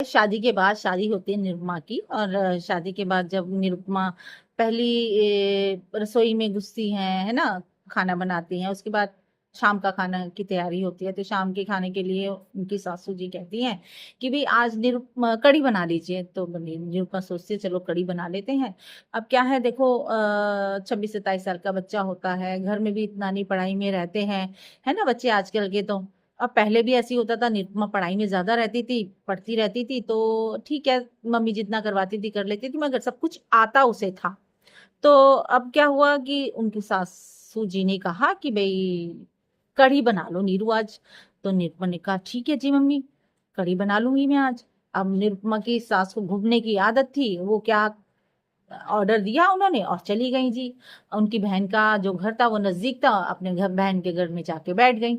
शादी के बाद शादी होती है निरुपमा की। और शादी के बाद जब निरुपमा पहली रसोई में घुसती हैं, है ना, खाना बनाती हैं, उसके बाद शाम का खाना की तैयारी होती है। तो शाम के खाने के लिए उनकी सासू जी कहती हैं कि भाई आज निरुपमा कढ़ी बना लीजिए। तो निरुपमा सोचती है चलो कढ़ी बना लेते हैं। अब क्या है, देखो 26-27 साल का बच्चा होता है, घर में भी इतना नहीं, पढ़ाई में रहते हैं, है ना बच्चे आजकल के। तो अब पहले भी ऐसी होता था, निरुपमा पढ़ाई में ज्यादा रहती थी, पढ़ती रहती थी, तो ठीक है, मम्मी जितना करवाती थी कर लेती थी, मगर सब कुछ आता उसे था। तो अब क्या हुआ कि उनकी सासू जी ने कहा कि भाई कढ़ी बना लो नीरू आज। तो निरुपमा ने कहा ठीक है जी मम्मी, कढ़ी बना लूंगी मैं आज। अब निरुपमा की सास को घूमने की आदत थी, वो क्या ऑर्डर दिया उन्होंने और चली गई जी। उनकी बहन का जो घर था वो नजदीक था, अपने घर बहन के घर में जाके बैठ गई।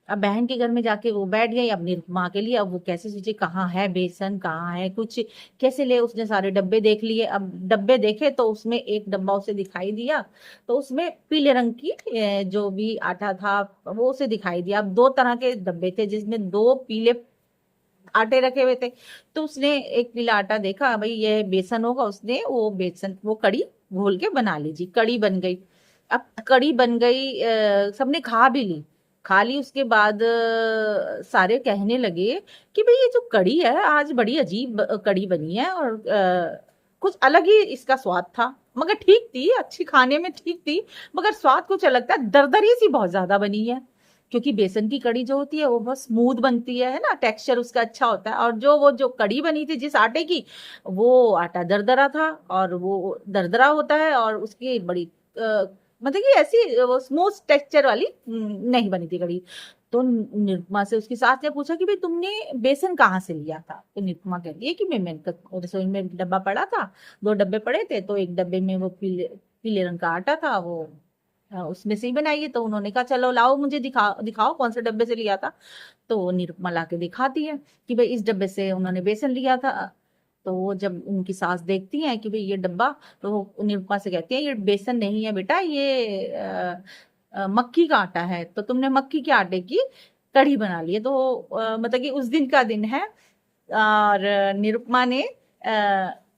अब बहन के घर में जाके वो बैठ गई, अब निरुपमा के लिए अब वो कैसे सोचे कहाँ है बेसन, कहाँ है कुछ, कैसे ले। उसने सारे डब्बे देख लिए, अब डब्बे देखे तो उसमें एक डब्बा उसे दिखाई दिया। तो उसमें पीले रंग की जो भी आटा था वो उसे दिखाई दिया। अब दो तरह के डब्बे थे जिसमें दो पीले आटे रखे हुए थे। तो उसने एक पीला आटा देखा, भाई ये बेसन होगा, उसने वो बेसन वो कड़ी घोल के बना ली जी, कड़ी बन गई। अब कड़ी बन गई, सबने खा भी ली। खा ली उसके बाद सारे कहने लगे कि भाई ये जो कड़ी है आज बड़ी अजीब कड़ी बनी है, और कुछ अलग ही इसका स्वाद था। मगर ठीक थी, अच्छी खाने में ठीक थी, मगर स्वाद कुछ अलग था, दरदरी सी बहुत ज्यादा बनी है। क्योंकि बेसन की कड़ी जो होती है वो बहुत स्मूथ बनती है ना, टेक्सचर उसका अच्छा होता है। और जो कड़ी बनी थी जिस आटे की, वो आटा दरदरा था, और वो दरदरा होता है, और उसकी बड़ी मतलब कि ऐसी वो स्मूथ टेक्सचर वाली नहीं बनी थी कड़ी। तो निरुपमा से उसकी सास ने पूछा कि भाई तुमने बेसन कहाँ से लिया था। तो निरुपमा कहती है कि मैंने रसोई में डब्बा पड़ा था, दो डब्बे पड़े थे, तो एक डब्बे में वो पीले पीले रंग का आटा था, वो उसमें से ही बनाई है। तो उन्होंने कहा चलो लाओ मुझे दिखाओ कौन से डब्बे से लिया था। तो वो निरुपमा ला के दिखाती है कि भाई इस डब्बे से उन्होंने बेसन लिया था। तो वो जब उनकी सास देखती हैं कि भाई ये डब्बा, तो वो निरुपमा से कहती है ये बेसन नहीं है बेटा, ये मक्की का आटा है, तो तुमने मक्की के आटे की कढ़ी बना ली है। तो मतलब कि उस दिन का दिन है। और निरुपमा ने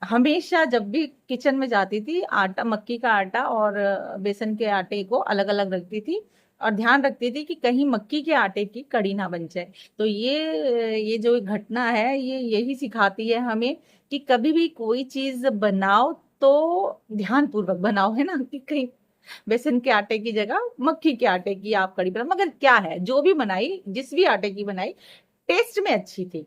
हमेशा जब भी किचन में जाती थी, आटा, मक्की का आटा और बेसन के आटे को अलग अलग रखती थी, और ध्यान रखती थी कि कहीं मक्की के आटे की कड़ी ना बन जाए। तो ये जो घटना है ये यही सिखाती है हमें कि कभी भी कोई चीज बनाओ तो ध्यान पूर्वक बनाओ, है ना, कि कहीं बेसन के आटे की जगह मक्की के आटे की आप कड़ी बनाओ। मगर क्या है, जो भी बनाई, जिस भी आटे की बनाई, टेस्ट में अच्छी थी,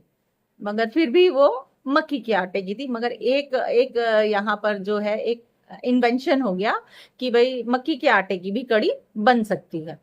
मगर फिर भी वो मक्की के आटे की थी। मगर एक एक यहाँ पर जो है एक इन्वेंशन हो गया कि भाई मक्की के आटे की भी कड़ी बन सकती है।